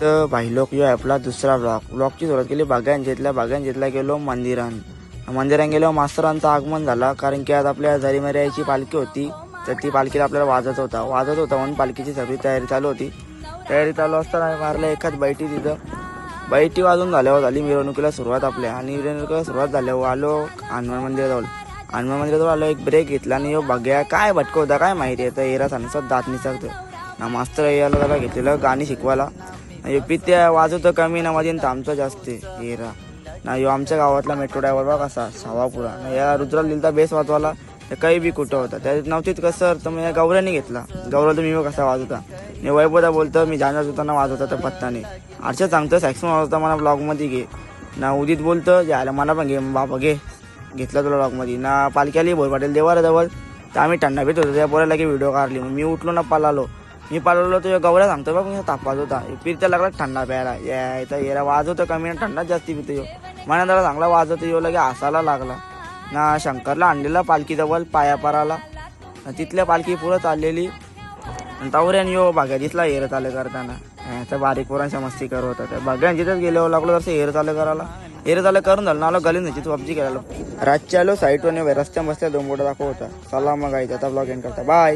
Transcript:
तर भाई लोक यो आपला दुसरा ब्लॉगची सुरुवात केली बागांजेतला गेलो मंदिरात गेलो. मास्तरांचं आगमन झाला कारण की आज आपल्या झरीमर्याची पालखी होती. तर ती पालखीला आपल्याला वाजत होता म्हणून पालखीची सगळी तयारी चालू होती. तयारी चालू असताना मारलं एखाद बैठी. तिथं बैठी वाजून झाल्यावर झाली मिरवणुकीला सुरुवात आपल्या. आणि मिरवणुकीला सुरुवात झाल्यावर आलो हनुमान मंदिराजवळ आलो. एक ब्रेक घेतला आणि बघ्या काय भटका होता काय माहिती आहे. तर एरा सांगतात दात निसरतो ना. मास्तर यायला त्याला घेतलेलं गाणी शिकवायला. पित्या वाजवतं कमी ना मध्ये थांबतं जास्त एरा ना. यो आमच्या गावातला मेट्रो ड्रायव्हर बघ कसा सावापुरा ना. या रुद्राला दिलता बेस वाजवायला. तर काही बी कुठं होता त्या नव्हतीच कसं. तर मग गौऱ्याने घेतला. गौरव तुम्ही कसा वाजवता मी वैभवदा बोलतं मी जाणार होताना वाजवता तर पत्ता नाही. आरच्या सांगतं सॅक्सोन वाजवता मला ब्लॉगमध्ये घे ना. उदित बोलतं जायला मला पण घे बाबा घे घेतला तुला ब्लॉगमध्ये ना. पालखी आली भोर पाटील देवाराजवळ. तर आम्ही थंडा भेट होतो त्या पोराला की व्हिडिओ काढली. मग मी उठलो ना पालालो. मी पालवलो तो गौऱ्या सांगतो बघ मी तापात होता. फिरत्या लागला थंडा प्यायला यायचा येरा वाजवतं कमी ना थंडा जास्ती पितो. यो मला त्याला चांगला वाजवतो. यो लगे हसायला लागला ना. शंकरला आणलेला पालखी जवळ पायापाराला तिथल्या पालखी पुरं चाललेली. तावऱ्यान यो बागा दिसला हेर चालू करताना. तर बारीक पोरांच्या मस्ती करत होता. त्या बागान जिथेच गेल्यावर लागलो तसं हेर चालू करायला. हेर चालू करून झालं ना आलो गलीन ह्याची पबजी खेळायला. रातच्या आलो साईटवर रस्त्या बसल्या 2 बोट दाखव होता. चला मग आता ब्लॉग एंड करता बाय.